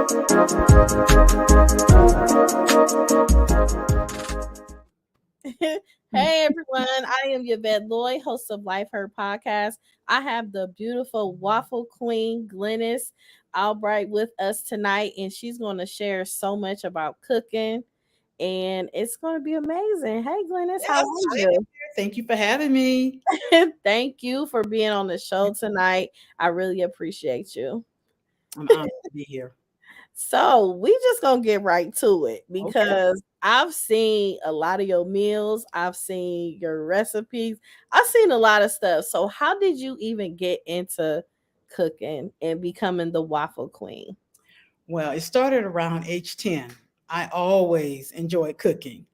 Hey everyone, I am Yvette Lloyd, host of Life Her Podcast. I have the beautiful Waffle Queen, Glynis Albright, with us tonight, and she's going to share so much about cooking, and it's going to be amazing. Hey Glynis, how Yes, are I am you? here. Thank you for having me. Thank you for being on the show tonight. I really appreciate you. I'm honored to be here. So we just gonna get right to it Okay. because I've seen a lot of your meals, I've seen your recipes, I've seen a lot of stuff. So how did you even get into cooking and becoming the waffle queen? Well, it started around age 10. I always enjoyed cooking.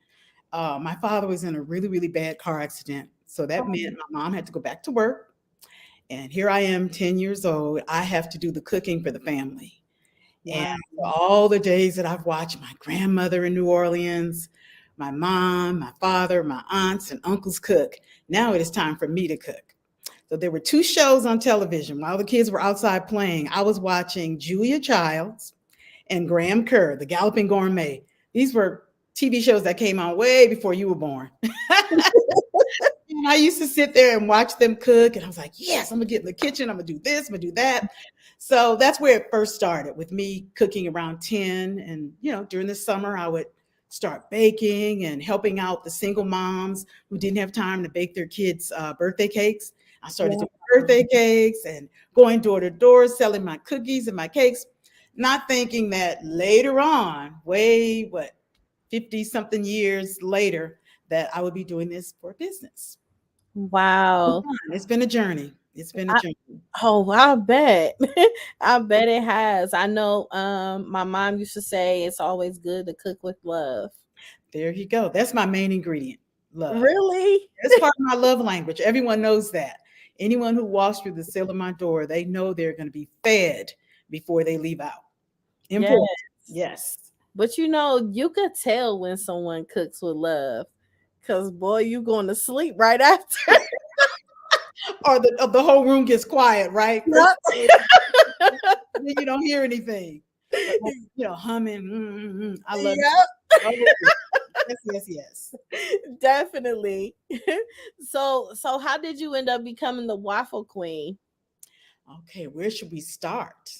My father was in a really, really bad car accident. So that meant my mom had to go back to work. And here I am, 10 years old. I have to do the cooking for the family. And Wow. for all the days that I've watched my grandmother in New Orleans, my mom, my father, my aunts, and uncles cook, now it is time for me to cook. So there were two shows on television while the kids were outside playing. I was watching Julia Childs and Graham Kerr, The Galloping Gourmet. These were TV shows that came on way before you were born. And I used to sit there and watch them cook, and I was like, yes, I'm gonna get in the kitchen, I'm gonna do this, I'm gonna do that. So that's where it first started with me cooking around 10. And during the summer, I would start baking and helping out the single moms who didn't have time to bake their kids' birthday cakes. I started Wow. doing birthday cakes and going door to door selling my cookies and my cakes, not thinking that later on, way what, 50 something years later, that I would be doing this for business. Wow. It's been a journey. It's been a I, journey. oh, I bet. I bet it has. I know my mom used to say it's always good to cook with love. There you go. That's my main ingredient, love. Really? That's part of my love language. Everyone knows that. Anyone who walks through the sill of my door, they know they're going to be fed before they leave out. Yes. Important. Yes. But you could tell when someone cooks with love. Cause boy, you going to sleep right after. Or the whole room gets quiet, right? First, Yep. then you don't hear anything. But, humming. I love it. Yep. Oh, yes, yes, yes. Definitely. So how did you end up becoming the waffle queen? Okay, where should we start?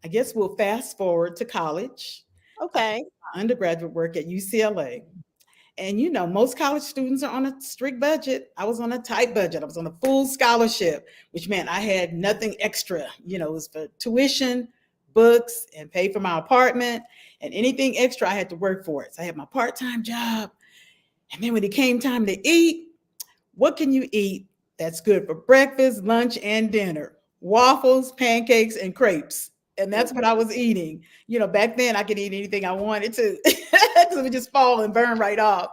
I guess we'll fast forward to college. I Okay. my undergraduate work at UCLA. And most college students are on a strict budget. I was on a tight budget. I was on a full scholarship, which meant I had nothing extra. It was for tuition, books, and pay for my apartment. And anything extra, I had to work for it. So I had my part-time job. And then when it came time to eat, what can you eat that's good for breakfast, lunch, and dinner? Waffles, pancakes, and crepes. And that's what I was eating. Back then I could eat anything I wanted to because it would just fall and burn right off.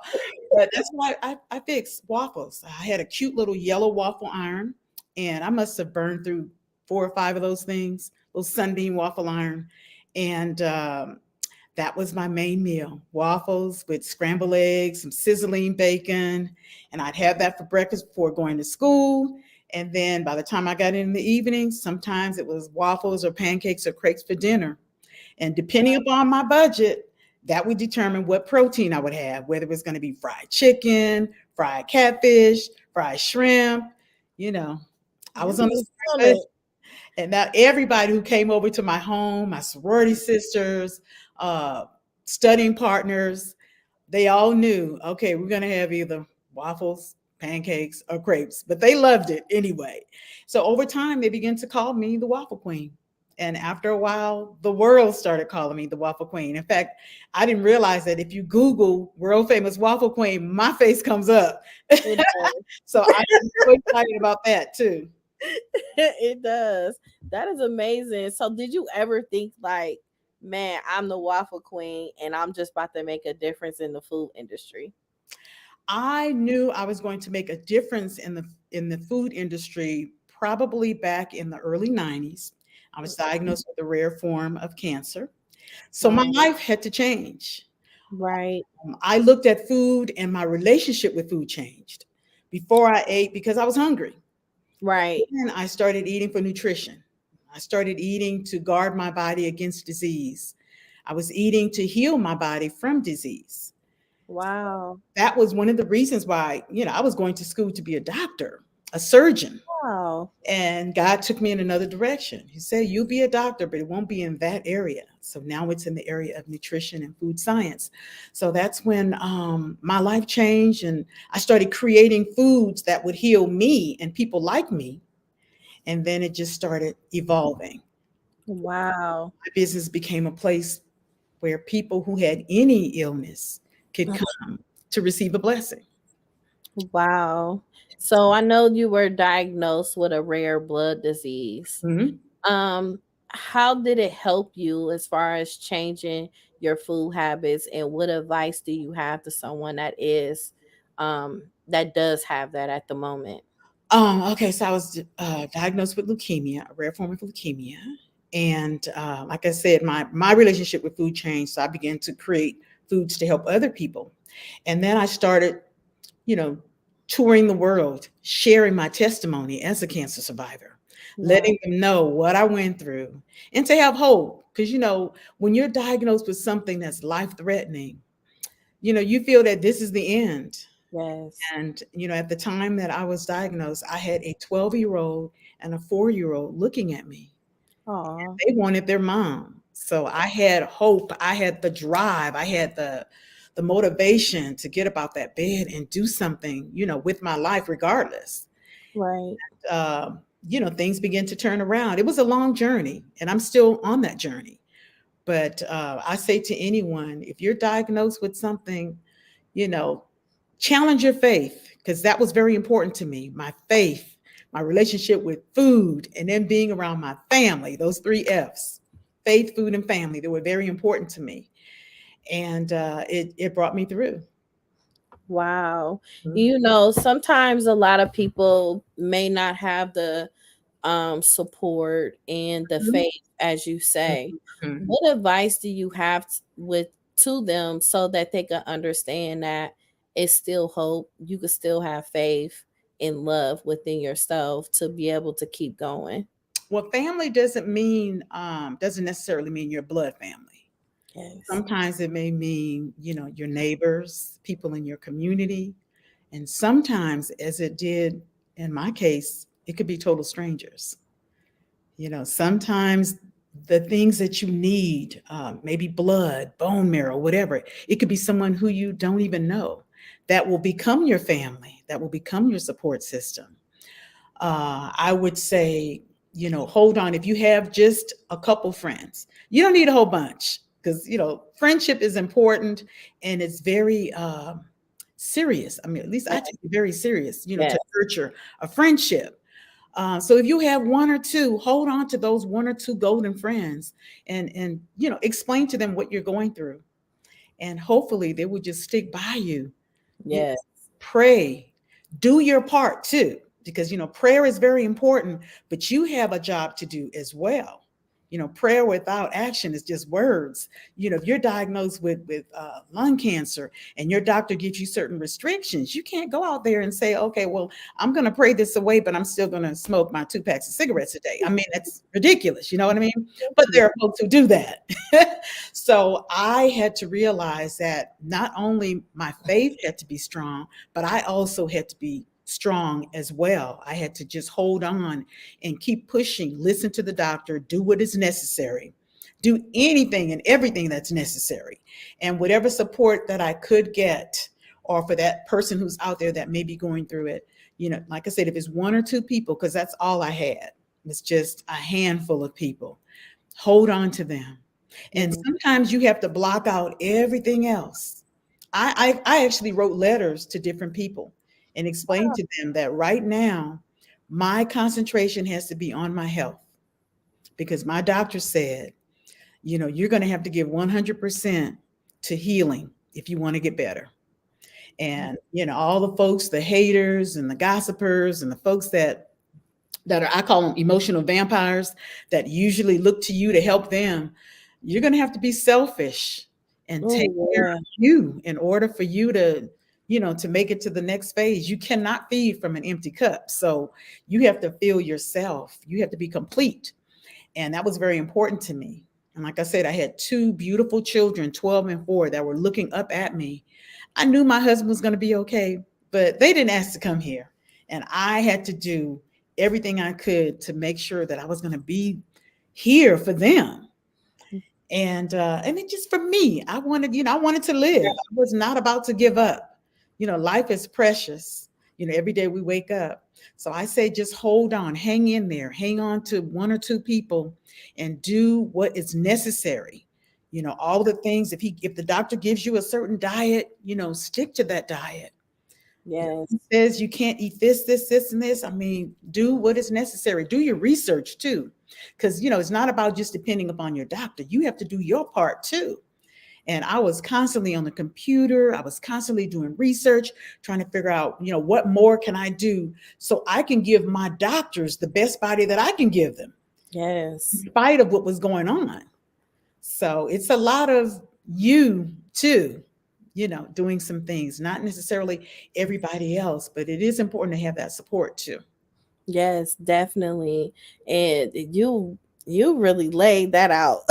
But that's why I fixed waffles. I had a cute little yellow waffle iron, and I must have burned through 4 or 5 of those things, those sunbeam waffle iron. And that was my main meal, waffles with scrambled eggs, some sizzling bacon. And I'd have that for breakfast before going to school. And then by the time I got in the evening, sometimes it was waffles or pancakes or crepes for dinner. And depending upon my budget, that would determine what protein I would have, whether it was going to be fried chicken, fried catfish, fried shrimp. You know, I You was on was the on budget. And now everybody who came over to my home, my sorority sisters, uh, studying partners, they all knew, okay, we're going to have either waffles, pancakes, or crepes, but they loved it anyway. So over time, they began to call me the Waffle Queen. And after a while, the world started calling me the Waffle Queen. In fact, I didn't realize that if you Google world famous Waffle Queen, my face comes up. it. Does. So I'm so excited about that too. It does. That is amazing. So did you ever think like, man, I'm the waffle queen and I'm just about to make a difference in the food industry? I knew I was going to make a difference in the food industry probably back in the early 90s. I was Mhm. diagnosed with a rare form of cancer. So my Wow. life had to change. Right. I looked at food and my relationship with food changed. Before I ate because I was hungry. Right. Then I started eating for nutrition. I started eating to guard my body against disease. I was eating to heal my body from disease. Wow. That was one of the reasons why, I was going to school to be a doctor, a surgeon. Wow. And God took me in another direction. He said, you'll be a doctor, but it won't be in that area. So now it's in the area of nutrition and food science. So that's when my life changed, and I started creating foods that would heal me and people like me. And then it just started evolving. Wow. My business became a place where people who had any illness could come to receive a blessing. Wow. So I know you were diagnosed with a rare blood disease. Mhm. Um, how did it help you as far as changing your food habits, and what advice do you have to someone that does have that at the moment? Okay, so I was diagnosed with leukemia, a rare form of leukemia, and like I said, my relationship with food changed. So I began to create foods to help other people, and then I started, you know, touring the world, sharing my testimony as a cancer survivor, Wow. letting them know what I went through, and to have hope. Because when you're diagnosed with something that's life threatening, you feel that this is the end. Yes. And, at the time that I was diagnosed, I had a 12-year-old and a 4-year-old looking at me. Oh. They wanted their mom. So I had hope. I had the drive. I had the motivation to get up out that bed and do something, with my life regardless. Right. Things began to turn around. It was a long journey, and I'm still on that journey. But I say to anyone, if you're diagnosed with something, you know, challenge your faith, because that was very important to me. My faith, my relationship with food, and then being around my family, those three F's, faith, food, and family, they were very important to me. And it brought me through. Wow. Mhm. Sometimes a lot of people may not have the support and the Mhm. faith, as you say. Mhm. What advice do you have with to them so that they can understand that it's still hope, you can still have faith and love within yourself to be able to keep going? Well, family doesn't necessarily mean your blood family. Yes. Sometimes it may mean, your neighbors, people in your community. And sometimes, as it did in my case, it could be total strangers. Sometimes the things that you need, maybe blood, bone marrow, whatever, it could be someone who you don't even know that will become your family, that will become your support system. I would say, hold on. If you have just a couple friends, you don't need a whole bunch, because, friendship is important, and it's very serious. I mean, at least I take it very serious, Yes. to nurture a friendship. So if you have one or two, hold on to those one or two golden friends, and explain to them what you're going through, and hopefully they will just stick by you. You Yes. pray, do your part too, because prayer is very important, but you have a job to do as well. Prayer without action is just words. If you're diagnosed with lung cancer, and your doctor gives you certain restrictions, you can't go out there and say, okay, well, I'm going to pray this away, but I'm still going to smoke my 2 packs of cigarettes a day. I mean, that's ridiculous. You know what I mean? But there are folks who do that. So I had to realize that not only my faith had to be strong, but I also had to be strong as well. I had to just hold on and keep pushing, listen to the doctor, do what is necessary, do anything and everything that's necessary. And whatever support that I could get, or for that person who's out there that may be going through it, like I said, if it's one or two people, because that's all I had, it's just a handful of people, hold on to them. And Mhm. sometimes you have to block out everything else. I actually wrote letters to different people and explained to them that right now, my concentration has to be on my health, because my doctor said, you're going to have to give 100% to healing if you want to get better. And, all the folks, the haters and the gossipers and the folks that are, I call them emotional vampires, that usually look to you to help them, you're going to have to be selfish and take Oh care yeah. of you in order for you to, to make it to the next phase. You cannot feed from an empty cup. So you have to fill yourself. You have to be complete. And that was very important to me. And like I said, I had two beautiful children, 12 and 4, that were looking up at me. I knew my husband was going to be okay, but they didn't ask to come here. And I had to do everything I could to make sure that I was going to be here for them. And it just for me, I wanted, I wanted to live. I was not about to give up. Life is precious. Every day we wake up. So I say just hold on, hang in there, hang on to one or two people and do what is necessary. All the things, if the doctor gives you a certain diet, stick to that diet. If Yes. he says you can't eat this, and this, I mean, do what is necessary. Do your research too. Because, it's not about just depending upon your doctor. You have to do your part too. And I was constantly on the computer. I was constantly doing research, trying to figure out, what more can I do so I can give my doctors the best body that I can give them, Yes. in spite of what was going on. So it's a lot of you too, doing some things, not necessarily everybody else, but it is important to have that support too. Yes, definitely. And you really laid that out.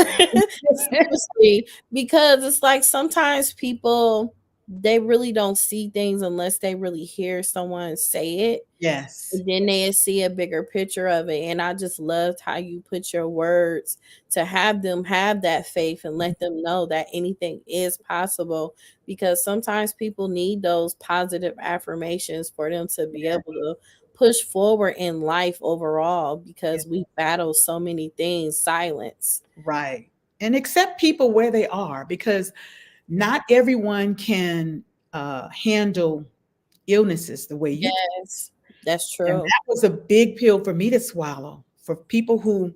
Seriously, because it's like sometimes people they really don't see things unless they really hear someone say it. Yes. And then they see a bigger picture of it. And I just loved how you put your words to have them have that faith and let them know that anything is possible. Because sometimes people need those positive affirmations for them to be able to push forward in life overall Yeah. because we battle so many things silence. Right. And accept people where they are, because not everyone can handle illnesses the way you can. Yes, that's And true. that was a big pill for me to swallow, for people who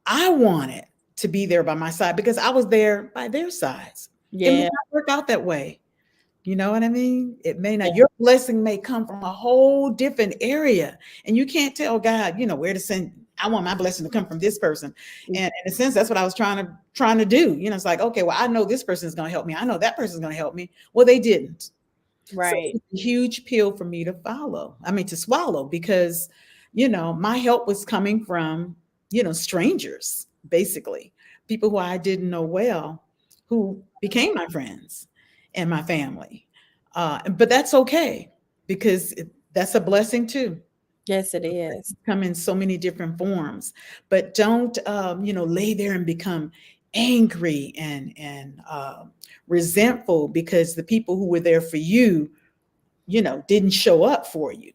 I wanted to be there by my side, because I was there by their sides. It may Yeah, not work out that way. You know what I mean? It may not. Your blessing may come from a whole different area, and you can't tell God, where to send. I want my blessing to come from this person, and in a sense, that's what I was trying to do. It's like, okay, well, I know this person is going to help me. I know that person is going to help me. Well, they didn't. So right. it's a huge pill for me to follow. I mean, to swallow, because my help was coming from strangers, basically, people who I didn't know well, who became my friends and my family. But that's okay, because that's a blessing too. Yes, it is. Come in so many different forms, but don't lay there and become angry and resentful because the people who were there for you didn't show up for you.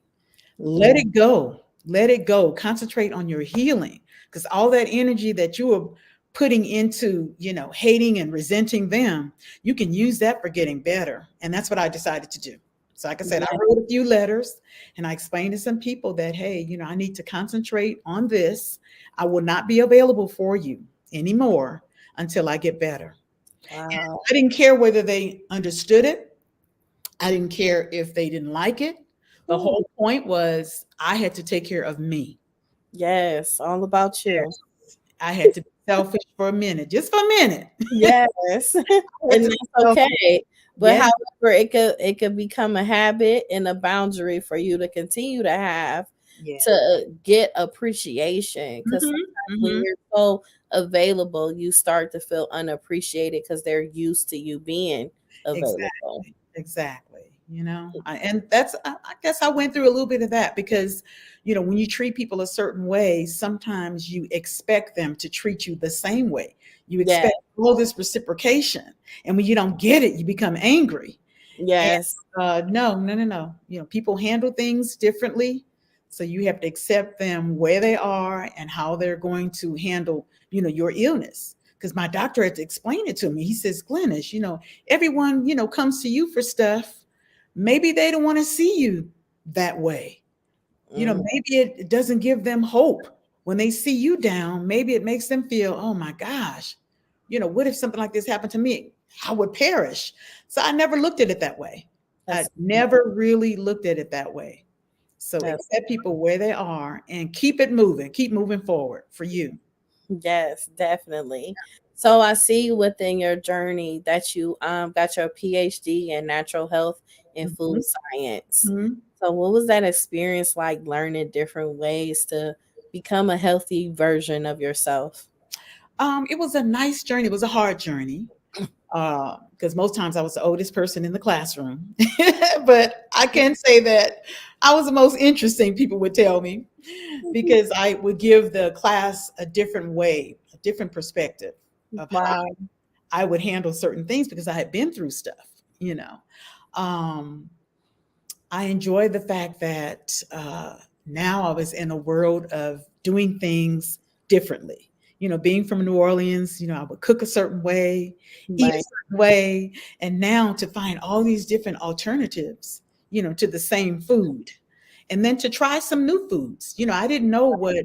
Let Yeah. it go. Let it go. Concentrate on your healing, because all that energy that you are putting into, hating and resenting them, you can use that for getting better. And that's what I decided to do. So, like I said, I Yeah. wrote a few letters and I explained to some people that, hey, I need to concentrate on this. I will not be available for you anymore until I get better. And Wow. I didn't care whether they understood it. I didn't care if they didn't like it. The Ooh, whole point was I had to take care of me. yes, all about you. Yes. I had to be selfish for a minute, just for a minute. Yes. I had And to be that's selfish. okay. But Yeah. however, it could become a habit and a boundary for you to continue to have Yeah. to get appreciation. Because Mhm, sometimes when mhm. you're so available, you start to feel unappreciated because they're used to you being available. Exactly. Exactly. And I guess I went through a little bit of that, because, when you treat people a certain way, sometimes you expect them to treat you the same way. You Yeah. expect all this reciprocation. And when you don't get it, you become angry. And Yes. no, no, no, no. People handle things differently. So you have to accept them where they are and how they're going to handle, your illness. Because my doctor had to explain it to me. He says, Glynis, everyone, comes to you for stuff. Maybe they don't want to see you that way. Mm, Maybe it doesn't give them hope. When they see you down, maybe it makes them feel, oh my gosh, what if something like this happened to me? I would perish. So I never looked at it that way. I that's never really looked at it that way. So that's accept people where they are and keep moving forward for you. yes, definitely. So I see within your journey that you got your PhD in natural health and food Mhm, science. mhm. So what was that experience like learning different ways to become a healthy version of yourself? It was a nice journey. It was a hard journey because most times I was the oldest person in the classroom. But I can say that I was the most interesting, people would tell me, because I would give the class a different way, a different perspective of how Wow. I would handle certain things because I had been through stuff, you know. Um, I enjoy the fact that now I was in a world of doing things differently. You know, being from New Orleans, you know, I would cook a certain way, eat a Right. certain way, and now to find all these different alternatives, you know, to the same food. And then to try some new foods. You know, I didn't know what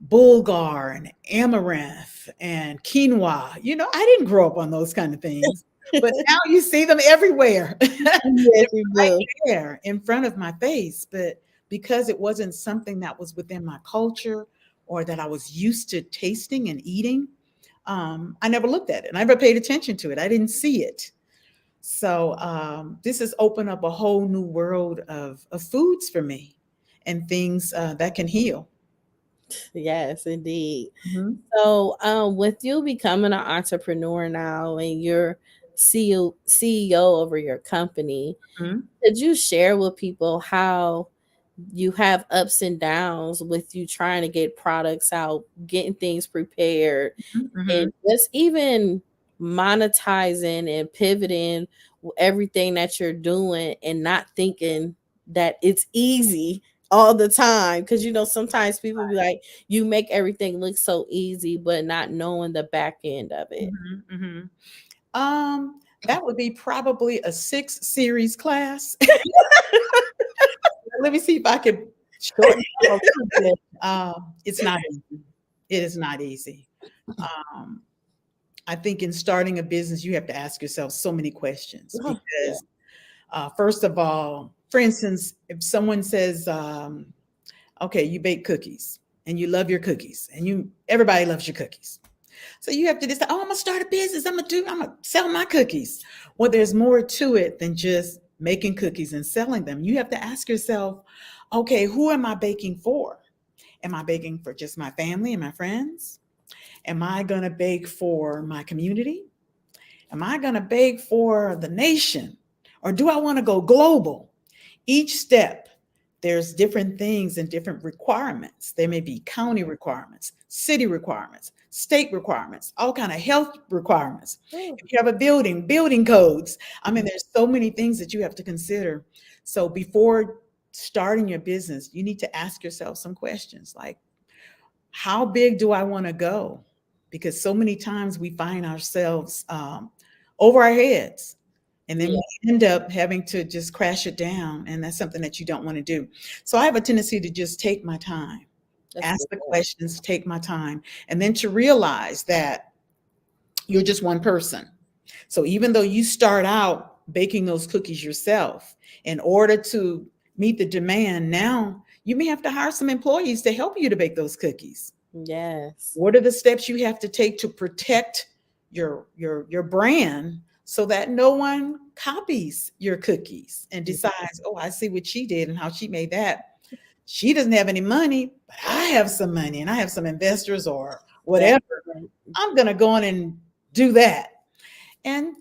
bulgur and amaranth and quinoa. You know, I didn't grow up on those kind of things, but now you see them everywhere. Yes, They're you right do. there in front of my face. But because it wasn't something that was within my culture or that I was used to tasting and eating, I never looked at it. I never paid attention to it. I didn't see it. So this has opened up a whole new world of foods for me and things that can heal. Yes, indeed. Mhm, So, with you becoming an entrepreneur now and you're CEO over your company, mhm, could you share with people how you have ups and downs with you trying to get products out, getting things prepared, and mhm. just even monetizing and pivoting everything that you're doing and not thinking that it's easy all the time, because sometimes people be like, you make everything look so easy but not knowing the back end of it. Mhm, mhm. That would be probably a 6 series class. Let me see if I can shorten it up a little bit. It's not easy. It is not easy. Um, I think in starting a business, you have to ask yourself so many questions Oh, yeah. because, first of all, for instance, if someone says, "Okay, you bake cookies and you love your cookies, and everybody loves your cookies," so you have to decide, "Oh, I'm gonna start a business. I'm gonna sell my cookies." Well, there's more to it than just making cookies and selling them. You have to ask yourself, "Okay, who am I baking for? Am I baking for just my family and my friends? Am I gonna bake for my community? Am I gonna bake for the nation? Or do I want to go global?" Each step, there's different things and different requirements. There may be county requirements, city requirements, state requirements, all kind of health requirements. Oh, If you have a building codes. I mean, there's so many things that you have to consider. So before starting your business, you need to ask yourself some questions like, how big do I want to go? Because so many times we find ourselves over our heads, and then yeah, we end up having to just crash it down. And that's something that you don't want to do. So I have a tendency to just take my time, that's ask good. the questions, take my time, and then to realize that you're just one person. So even though you start out baking those cookies yourself, in order to meet the demand, now you may have to hire some employees to help you to bake those cookies. Yes. What are the steps you have to take to protect your brand so that no one copies your cookies and decides, "Oh, I see what she did and how she made that. She doesn't have any money, but I have some money and I have some investors or That's whatever. I'm going to go in and do that." And,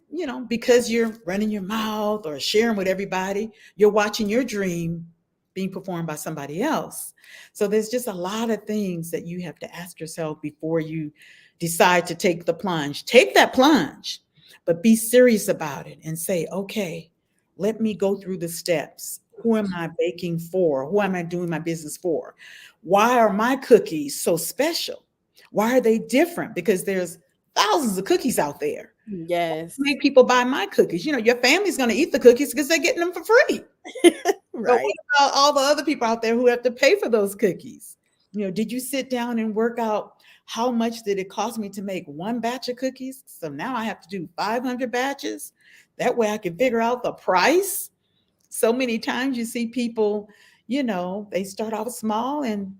because you're running your mouth or sharing with everybody, you're watching your dream being performed by somebody else. So there's just a lot of things that you have to ask yourself before you decide to take the plunge. Take that plunge, but be serious about it and say, "Okay, let me go through the steps. Who am I baking for? Who am I doing my business for? Why are my cookies so special? Why are they different?" Because there's thousands of cookies out there. Yes. Make people buy my cookies. Your family's going to eat the cookies because they're getting them for free. But what Right. about all the other people out there who have to pay for those cookies? Did you sit down and work out how much did it cost me to make one batch of cookies? So now I have to do 500 batches. That way I can figure out the price. So many times you see people, they start off small and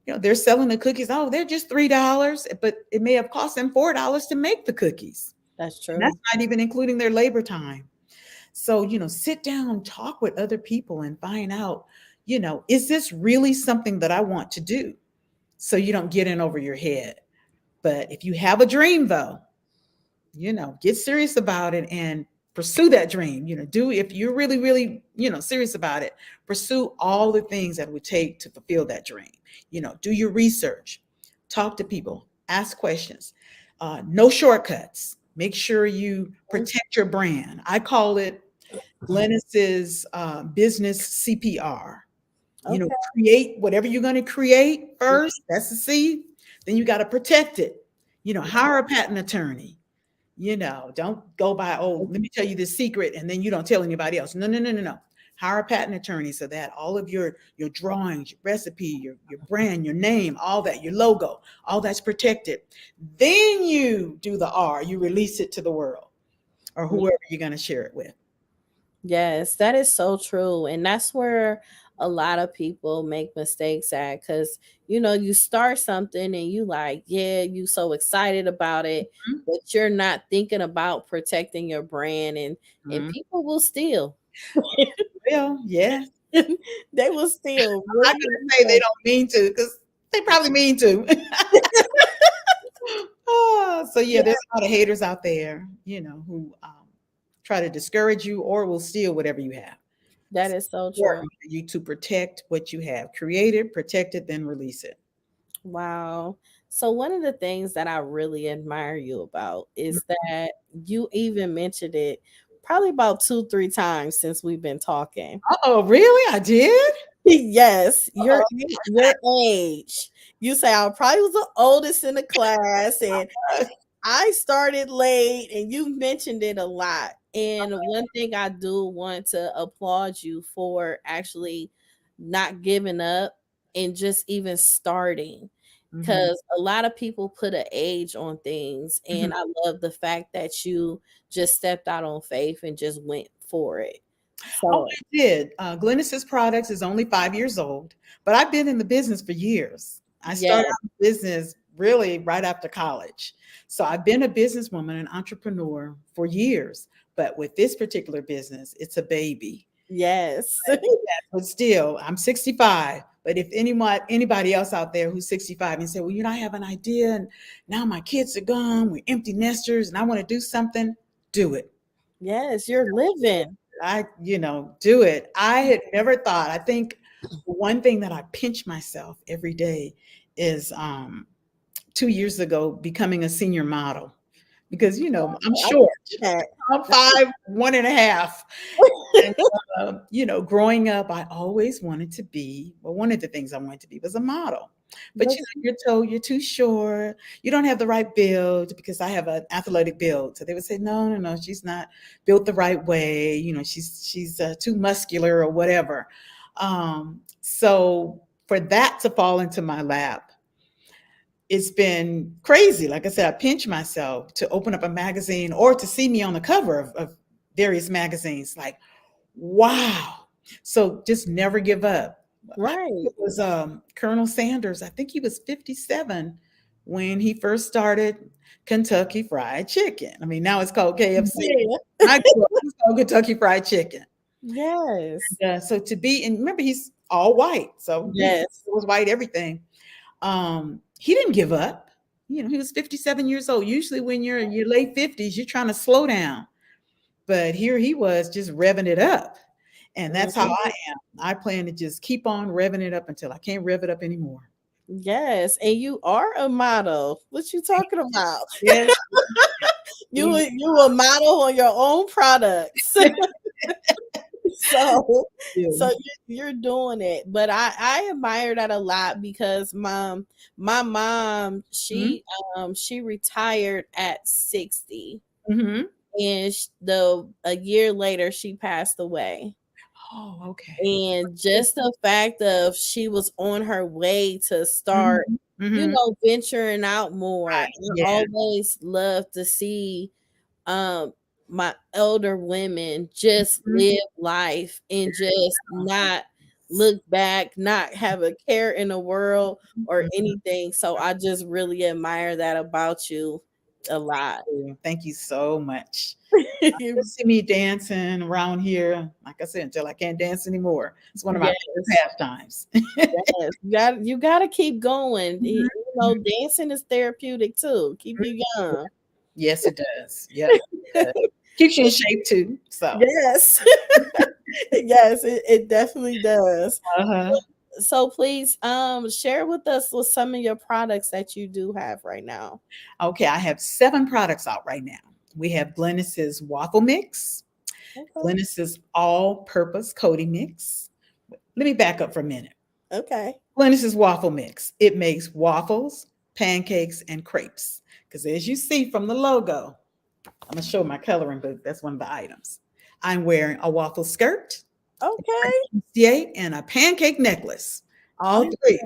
they're selling the cookies. Oh, they're just $3, but it may have cost them $4 to make the cookies. That's And that's true. not even including their labor time. So, sit down, talk with other people and find out, is this really something that I want to do? So you don't get in over your head. But if you have a dream, though, get serious about it and pursue that dream. Do if you're really, really, serious about it, pursue all the things that it would take to fulfill that dream. Do your research, talk to people, ask questions, no shortcuts. Make sure you protect your brand. I call it Glynis's business CPR. Okay. Create whatever you're going to create first. That's the seed. Then you got to protect it. Hire a patent attorney. Don't go by, oh, let me tell you this secret, and then you don't tell anybody else. No, no, no, no, no. Hire a patent attorney so that all of your drawings, your recipe, your brand, your name, all that, your logo, all that's protected. Then you do the R. You release it to the world or whoever you're going to share it with. Yes, that is so true. And that's where a lot of people make mistakes at, because you start something and you like, yeah, you so excited about it, Mhm. but you're not thinking about protecting your brand, and Mhm. people will steal. Well, yeah. They will steal I'm not really, going really to say they fast. don't mean to, because they probably mean to. Oh, so yeah, Yeah, there's a lot of haters out there, who try to discourage you or will steal whatever you have. that It's is so true. important for you to protect what you have created, protect it, then release it. Wow. So one of the things that I really admire you about is that you even mentioned it probably about 2, 3 times since we've been talking. Oh, really? I did? Yes, Oh, your age. You say I probably was the oldest in the class, and I started late, and you mentioned it a lot. And one thing I do want to applaud you for actually not giving up and just even starting. mhm, Because a lot of people put an age on things. mhm. And I love the fact that you just stepped out on faith and just went for it. Oh, So, I did. Glynis's Products is only 5 years old, but I've been in the business for years. I started yeah, out in business really right after college. So I've been a businesswoman, an entrepreneur for years. But with this particular business, it's a baby. yes, But still, I'm 65. But if anybody else out there who's 65 and say, well, I have an idea and now my kids are gone, we're empty nesters, and I want to do something, do it. yes, you're living. Do it. I had never thought. I think one thing that I pinch myself every day is 2 years ago becoming a senior model because I'm I can short. see that. I'm 5'1.5". And growing up, I always wanted to be. Well, one of the things I wanted to be was a model. But That's you're told you're too short. You don't have the right build because I have an athletic build. So they would say, no, no, no, she's not built the right way. She's too muscular or whatever. So for that to fall into my lap, it's been crazy. Like I said, I pinch myself to open up a magazine or to see me on the cover of various magazines. Like, wow. So just never give up. I think right. it was Colonel Sanders. I think he was 57 when he first started Kentucky Fried Chicken. I mean, now it's called KFC. Yeah. When I grew up, it was called Kentucky Fried Chicken. Yes. So to be, and remember, he's all white. So Yes. it was white, everything. He didn't give up. He was 57 years old. Usually when you're in your late 50s, you're trying to slow down. But here he was just revving it up. And that's how I Mhm. am. I plan to just keep on revving it up until I can't rev it up anymore. Yes, and you are a model. What you talking about? Yes. You a model on your own products. so so Yeah. you're doing it. But I admire that a lot because my mom, Mhm. she retired at 60, Mhm. and the a year later she passed away. Oh, okay. And just the fact of she was on her way to start, Mhm. Mhm. venturing out more. Right. I Yeah. always love to see um my elder women just Mhm. live life and just not look back, not have a care in the world or Mhm. anything. So I just really admire that about you a lot. Thank you so much. You'll see me dancing around here, like I said, until I can't dance anymore. It's one of my Yes. favorite pastimes. Yes, you got to keep going. Mhm. dancing is therapeutic too. Keep you young. Yes, it does. Yep. It does. Keeps you in shape too. So, Yes. Yes, it definitely does. uh-huh. So please share with us with some of your products that you do have right now. Okay, I have 7 products out right now. We have Glynis's waffle mix, Okay. Glynis's all-purpose coating mix. Let me back up for a minute. Okay. Glynis's waffle mix. It makes waffles, pancakes, and crepes. Because as you see from the logo, I'm gonna show my coloring book. That's one of the items. I'm wearing a waffle skirt, Okay. and a pancake necklace. All three.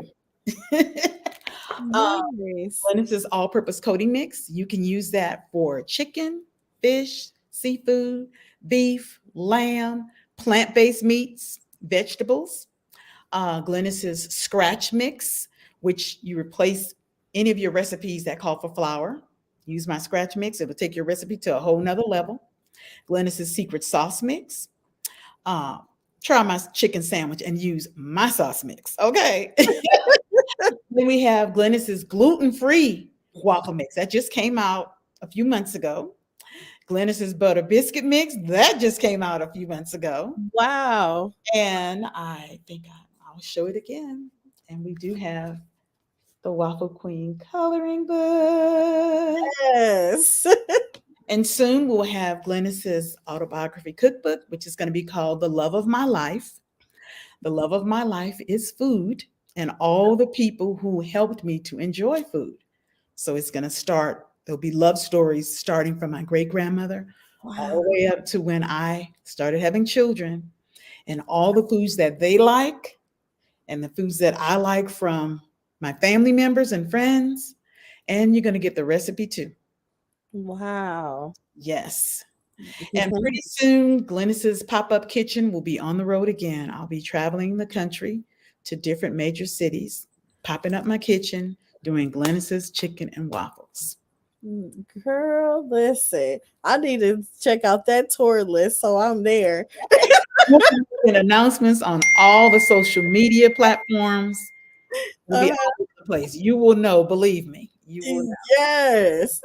um, Nice. Glynis is all-purpose coating mix. You can use that for chicken, fish, seafood, beef, lamb, plant-based meats, vegetables. Glynis's scratch mix, which you replace any of your recipes that call for flour. Use my scratch mix. It will take your recipe to a whole nother level. Glynis's secret sauce mix. Uh, Try my chicken sandwich and use my sauce mix. Okay. Then we have Glynis's gluten-free waffle mix that just came out a few months ago. Glynis's butter biscuit mix that just came out a few months ago. Wow. And I think I'll show it again. And we do have the Waffle Queen coloring book. Yes. And soon we'll have Glynis's autobiography cookbook, which is going to be called The Love of My Life. The love of my life is food and all the people who helped me to enjoy food. So it's going to start, there'll be love stories starting from my great grandmother all Wow. the way up to when I started having children, and all the foods that they like and the foods that I like from my family members and friends. And you're going to get the recipe too. Wow. Yes. And pretty soon, Glynis's pop-up kitchen will be on the road again. I'll be traveling the country to different major cities, popping up my kitchen, doing Glynis's chicken and waffles. Girl, listen. I need to check out that tour list so I'm there. And announcements on all the social media platforms. Will be Uh, all over the place. You will know, believe me. You will know. yes.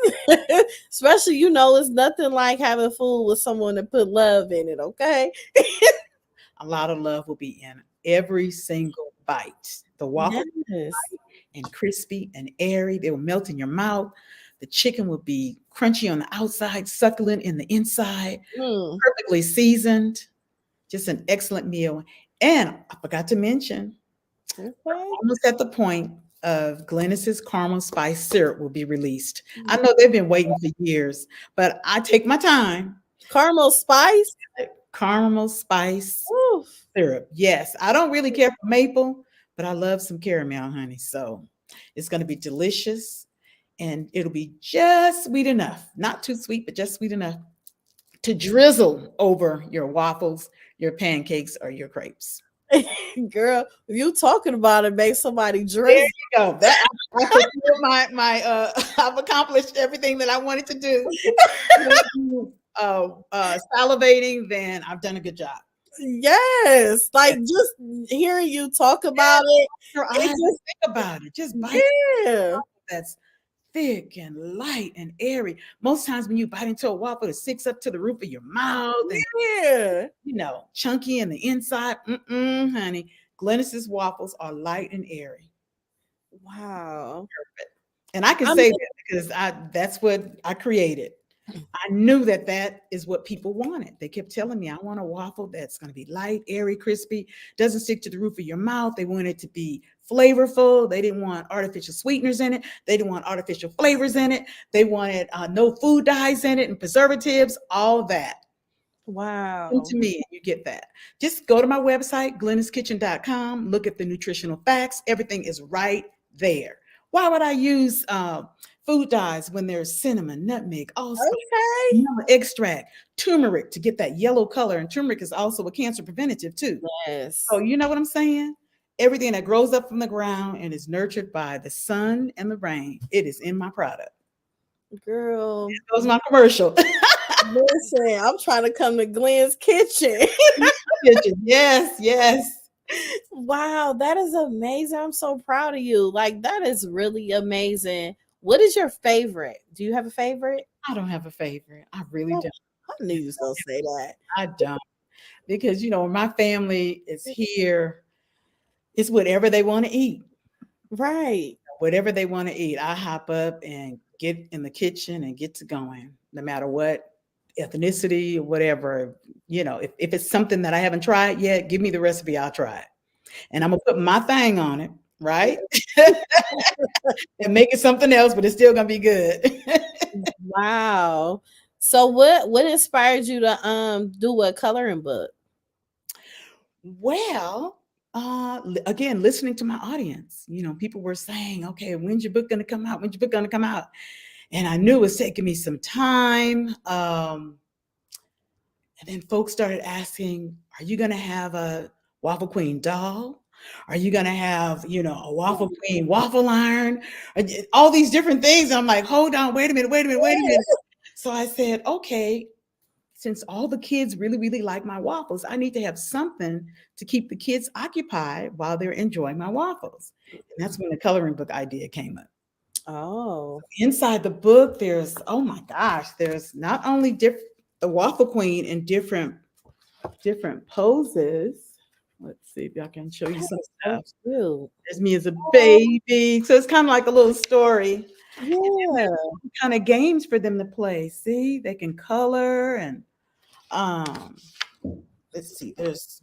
Especially, it's nothing like having food with someone that put love in it, okay? A lot of love will be in every single bite. The waffle Yes. and crispy and airy. They will melt in your mouth. The chicken will be crunchy on the outside, succulent in the inside, Mm. perfectly seasoned. Just an excellent meal. And I forgot to mention, Okay. almost at the point of Glynis's caramel spice syrup will be released. I know they've been waiting for years, but I take my time. Caramel spice. Caramel spice Oof. syrup. Yes, I don't really care for maple, but I love some caramel, honey. So it's going to be delicious, and it'll be just sweet enough. Not too sweet, but just sweet enough to drizzle over your waffles, your pancakes, or your crepes. Girl, you talking about it makes somebody There dress. you go. That I fulfilled my I've accomplished everything that I wanted to do. Salivating, then I've done a good job. Yes. Like just hearing you talk about it. Your eyes, It just, think about it. Just bite yeah. that's thick and light and airy. Most times when you bite into a waffle, it sticks up to the roof of your mouth and Yeah. chunky in the inside. Honey. Glynis's waffles are light and airy. Wow. And I can I say mean, that because that's what I created. I knew that is what people wanted. They kept telling me, I want a waffle that's going to be light, airy, crispy, doesn't stick to the roof of your mouth. They want it to be flavorful. They didn't want artificial sweeteners in it. They didn't want artificial flavors in it. They wanted no food dyes in it and preservatives, all that. Come wow. to me and you get that. Just go to my website, glyniskitchen.com, look at the nutritional facts. Everything is right there. Why would I use food dyes when there's cinnamon, nutmeg, allspice, Okay. vanilla extract, turmeric to get that yellow color? And turmeric is also a cancer preventative too. So Yes. you know what I'm saying? Everything that grows up from the ground and is nurtured by the sun and the rain, it is in my product. Girl. That was my commercial. Listen, I'm trying to come to Glen's kitchen. Yes, yes. Wow, that is amazing. I'm so proud of you. Like that is really amazing. What is your favorite? Do you have a favorite? I don't have a favorite. I really Oh, don't. I knew you was gonna say that. I don't. Because, when my family is here, it's whatever they want to eat. Right. Whatever they want to eat, I hop up and get in the kitchen and get to going, no matter what ethnicity or whatever. If it's something that I haven't tried yet, give me the recipe, I'll try it. And I'm gonna put my thing on it, right? And make it something else, but it's still gonna be good. Wow. So what inspired you to do a coloring book? Well, again, listening to my audience, people were saying, okay, when's your book going to come out? When's your book going to come out? And I knew it was taking me some time. And then folks started asking, are you going to have a Waffle Queen doll? Are you going to have, a Waffle Queen waffle iron? All these different things. And I'm like, hold on, wait a minute, wait a minute, wait a minute. So I said, okay, since all the kids really, really like my waffles, I need to have something to keep the kids occupied while they're enjoying my waffles. And that's when the coloring book idea came up. Oh, Inside the book, oh my gosh, there's not only the Waffle Queen in different poses. Let's see if I can show you that some is so stuff. cute. There's me as a baby. So it's kind of like a little story. Yeah. Kind of games for them to play. See, they can color and um let's see, there's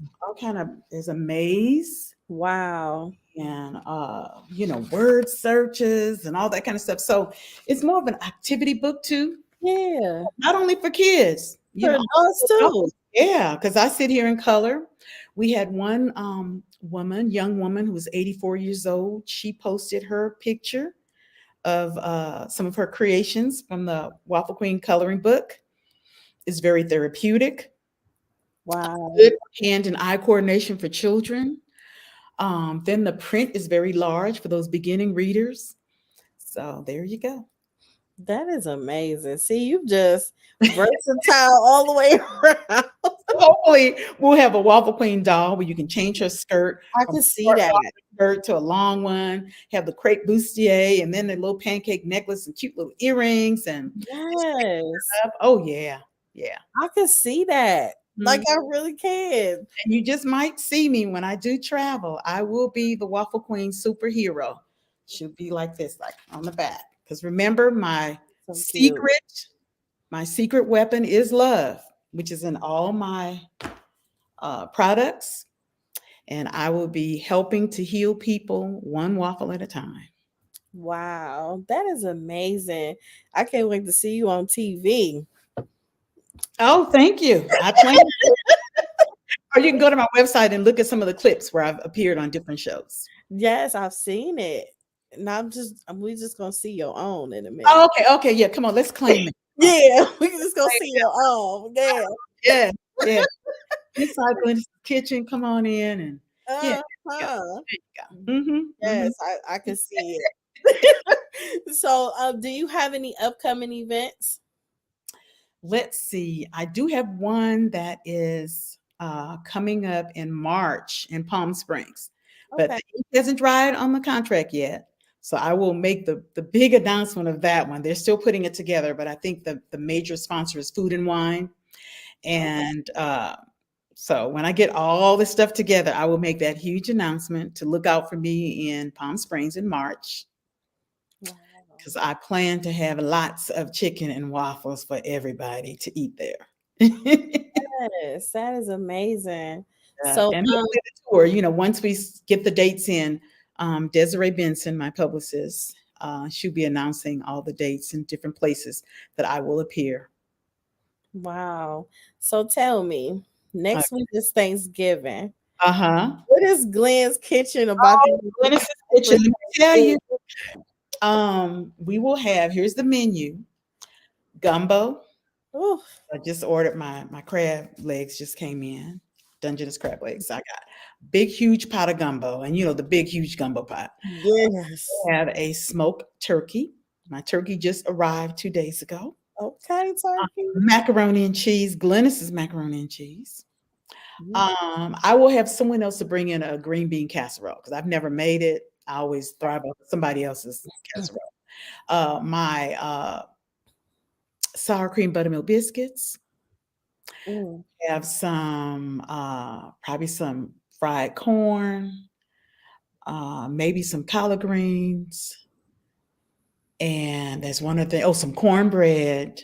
a maze Wow. and word searches and all that kind of stuff. So it's more of an activity book too, Yeah. not only for kids, For adults too. yeah, because I sit here in color. We had one young woman who was 84 years old. She posted her picture of some of her creations from the Waffle Queen coloring book. It's very therapeutic, Wow. good hand and eye coordination for children. Then the print is very large for those beginning readers. So there you go. That is amazing. See, you just versatile all the way around. Hopefully, we'll have a Waffle Queen doll where you can change her skirt I from can a see short that. waffle skirt to a long one. Have the crepe bustier and then the little pancake necklace and cute little earrings and Yes. stuff. Oh yeah, yeah. I can see that. Like Mhm. I really can. And you just might see me when I do travel. I will be the Waffle Queen superhero. She'll be like this, like on the back. Because remember, So cute. secret, my secret weapon is love, which is in all my products. And I will be helping to heal people one waffle at a time. Wow. That is amazing. I can't wait to see you on TV. Oh, thank you. I plan to. Or you can go to my website and look at some of the clips where I've appeared on different shows. Yes, I've seen it. And we just gonna see your own in a Oh, minute. okay, okay, yeah. Come on, let's claim it. Come on. Yeah, we just gonna see your own. Yeah. Yeah, yeah. Inside Glynis Kitchen, come on in and yeah, there Uh-huh. you go. Mm-hmm, mm-hmm. Yes, I can see it. So, do you have any upcoming events? Let's see. I do have one that is coming up in March in Palm Springs, but Okay. the ink hasn't dried on the contract yet. So I will make the big announcement of that one. They're still putting it together, but I think the major sponsor is Food and Wine. Okay. And so when I get all this stuff together, I will make that huge announcement to look out for me in Palm Springs in March Wow. because I plan to have lots of chicken and waffles for everybody to eat there. Yes, that is amazing. Yeah, So, and hopefully the tour, once we get the dates in, Desiree Benson, my publicist, she'll be announcing all the dates in different places that I will appear. wow. So tell me, Uh next week is Thanksgiving. huh. What is Glenn's Kitchen about to do? Glynis Kitchen. Let me tell you, we will have. Here's the menu: gumbo. Ooh, I just ordered my crab legs. Just came in. Dungeness crab legs. I got big, huge pot of gumbo, and the big, huge gumbo pot. yes. I have a smoked turkey. My turkey just arrived 2 days ago. Okay, turkey. Macaroni and cheese. Glynis's macaroni and cheese. Mhm. I will have someone else to bring in a green bean casserole because I've never made it. I always thrive off somebody else's casserole. My sour cream buttermilk biscuits. Mm. Have some probably some fried corn, maybe some collard greens, and there's one other thing. Oh, some cornbread,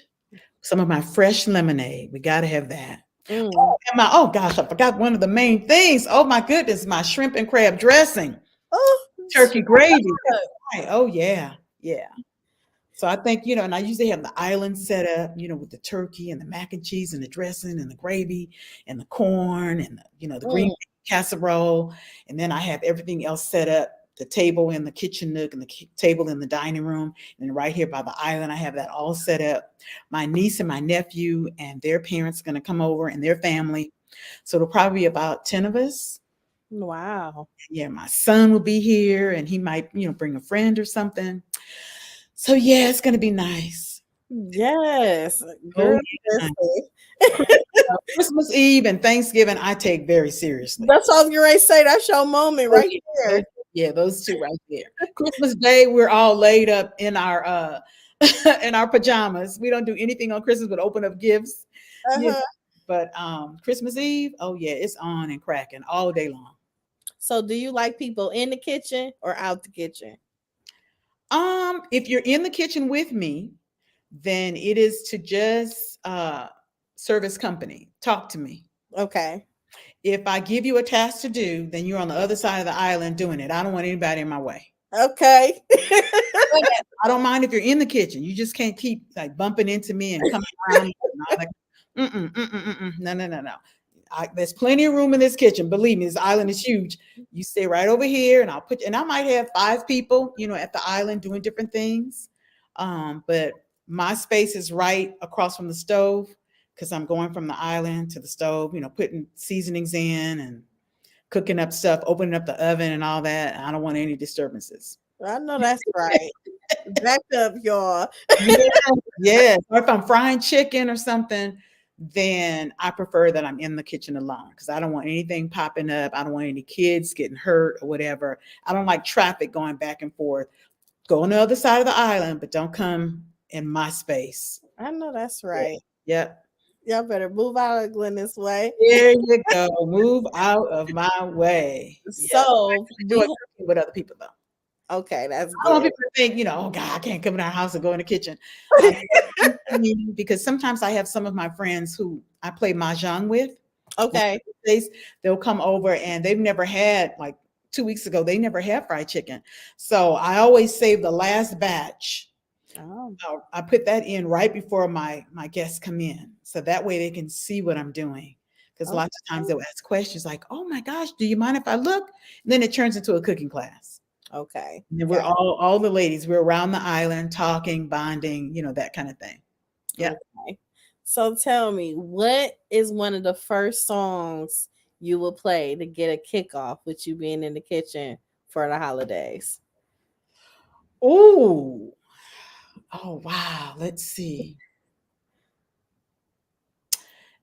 some of my fresh lemonade. We got to have that. Mm. Oh, and my oh gosh, I forgot one of the main things. Oh my goodness, my shrimp and crab dressing, Oh, turkey gravy. That's right. Oh yeah, yeah. So I think, and I usually have the island set up, with the turkey and the mac and cheese and the dressing and the gravy and the corn and the green mm. casserole. And then I have everything else set up, the table in the kitchen nook and the table in the dining room. And right here by the island, I have that all set up. My niece and my nephew and their parents are going to come over and their family. So it'll probably be about 10 of us. Wow. Yeah, my son will be here and he might, bring a friend or something. So yeah, it's gonna be nice. Yes, Oh girl. yeah. Listen. Christmas Eve and Thanksgiving I take very seriously. That's all I was getting ready to say. That's your moment Oh, right yeah, there. yeah, those two right there. Christmas Day, we're all laid up in our in our pajamas. We don't do anything on Christmas but open up gifts. You know. Uh-huh. But Christmas Eve, oh yeah, it's on and cracking all day long. So, do you like people in the kitchen or out the kitchen? If you're in the kitchen with me, then it is to just service company. Talk to me. Okay. If I give you a task to do, then you're on the other side of the island doing it. I don't want anybody in my way. Okay. I don't mind if you're in the kitchen. You just can't keep like bumping into me and coming around. Like, no, no, no, no. There's plenty of room in this kitchen. Believe me, this island is huge. You stay right over here, and and I might have 5 people, at the island doing different things. But my space is right across from the stove because I'm going from the island to the stove, putting seasonings in and cooking up stuff, opening up the oven and all that. I don't want any disturbances. I know that's right. Back up, y'all. Yeah, yeah. Or if I'm frying chicken or something, then I prefer that I'm in the kitchen alone because I don't want anything popping up. I don't want any kids getting hurt or whatever. I don't like traffic going back and forth. Go on the other side of the island, but don't come in my space. I know that's Yeah. right. Yep. Y'all better move out of Glynis way. There you go. Move out of my way. Yeah. So I enjoy cooking with other people though. okay, that's I don't want good. people to think, oh God, I can't come in our house and go in the kitchen. Because sometimes I have some of my friends who I play mahjong with. Okay. They'll come over and they've never had, like 2 weeks ago, they never had fried chicken. So I always save the last batch. Oh, I put that in right before my guests come in. So that way they can see what I'm doing. Because lots of times they'll ask questions like, oh my gosh, do you mind if I look? And then it turns into a cooking class. okay. And then we're all the ladies, we're around the island talking, bonding, that kind of thing. Yeah. Okay. So tell me, what is one of the first songs you will play to get a kickoff with you being in the kitchen for the holidays? Oh, oh wow. Let's see.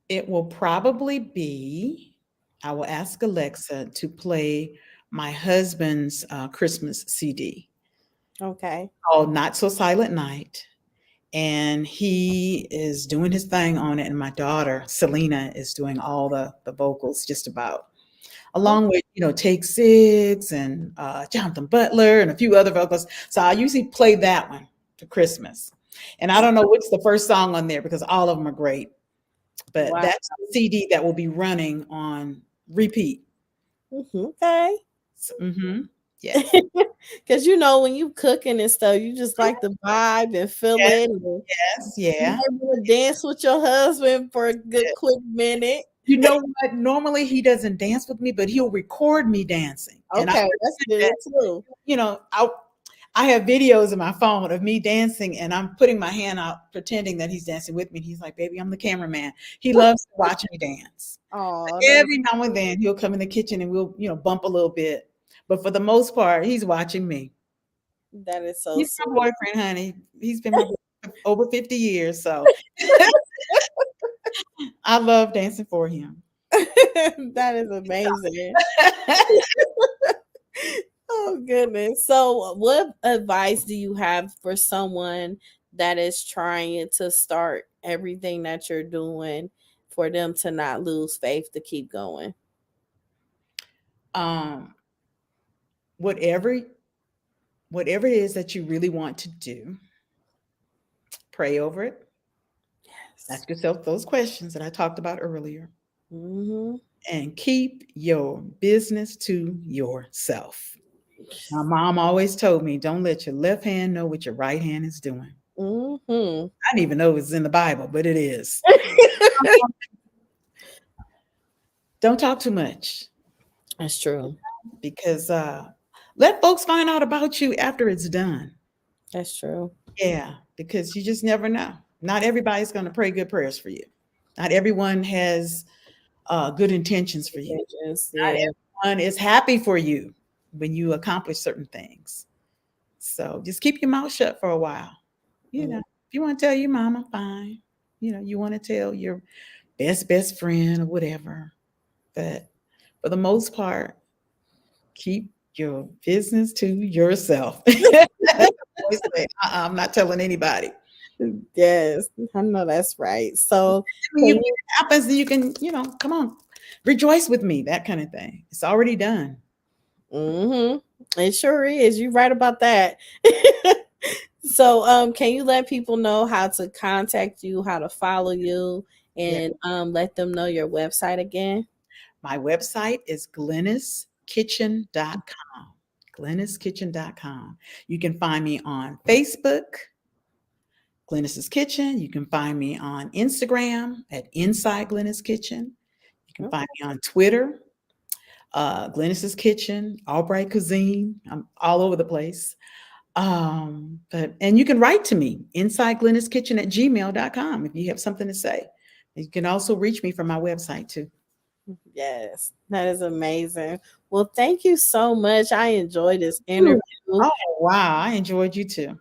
It will probably be, I will ask Alexa to play my husband's Christmas CD Okay. called Not So Silent Night. And he is doing his thing on it. And my daughter, Selena, is doing all the vocals just about. Oh, Along with, Take Six and Jonathan Butler and a few other vocals. So I usually play that one for Christmas. And I don't know what's the first song on there because all of them are great. But wow. that's the CD that will be running on repeat. Okay. Yes. Because when you cooking and stuff, you just like the vibe and feel Yes. it. And Yes. you Yeah. might wanna dance with your husband for a good Yeah. quick minute. You know what? Normally he doesn't dance with me, but he'll record me dancing. And I Okay, that's good that, too. I have videos in my phone of me dancing and I'm putting my hand out pretending that he's dancing with me. And he's like, baby, I'm the cameraman. He loves to watch me dance. Oh, Every now and then he'll come in the kitchen and we'll, bump a little bit. But for the most part, he's watching me. that is so He's sweet. my boyfriend, honey. He's been my boyfriend over 50 years. So I love dancing for him. That is amazing. Oh goodness. So what advice do you have for someone that is trying to start everything that you're doing for them to not lose faith to keep going? um, whatever whatever it is that you really want to do, pray over it. Yes. Ask yourself those questions that I talked about earlier, Mm-hmm. and keep your business to yourself. My mom always told me, don't let your left hand know what your right hand is doing. Mm-hmm. I didn't even know it was in the Bible, but it is. Don't talk too much, That's true. because let folks find out about you after it's done. That's true. Yeah, because you just never know. Not everybody's going to pray good prayers for you. Not everyone has good intentions for you. Not Yeah. everyone is happy for you when you accomplish certain things. So just keep your mouth shut for a while. Mm-hmm. If you want to tell your mama, fine. You want to tell your best friend or whatever. But for the most part, keep your business to yourself. Always say, I'm not telling anybody. Yes, I know that's right. So, When can it you? happens, then you can, come on, rejoice with me, that kind of thing. It's already done. It sure is. You're right about that. So, can you let people know how to contact you, how to follow you, Yeah. and let them know your website again? My website is GlynisKitchen.com. GlynisKitchen.com. You can find me on Facebook, Glynis's Kitchen. You can find me on Instagram at Inside Glynis Kitchen. You can find me on Twitter, Glynis's Kitchen, Albright Cuisine. I'm all over the place. And you can write to me, Inside Glynis Kitchen at gmail.com, if you have something to say. You can also reach me from my website too. Yes, that is amazing. Well, thank you so much. I enjoyed this interview. Oh, wow. I enjoyed you too.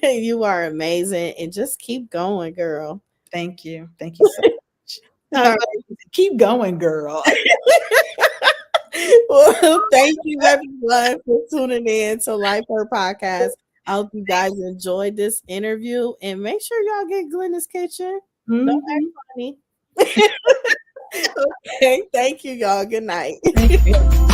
You are amazing, and just keep going, girl. Thank you. Thank you so much. All right. Keep going, girl. Well, thank you everyone for tuning in to Life Her Podcast. I hope you guys enjoyed this interview, and make sure y'all get Glenda's Kitchen. Don't act Mhm. funny. Okay, thank you, y'all. Good night. Thank you.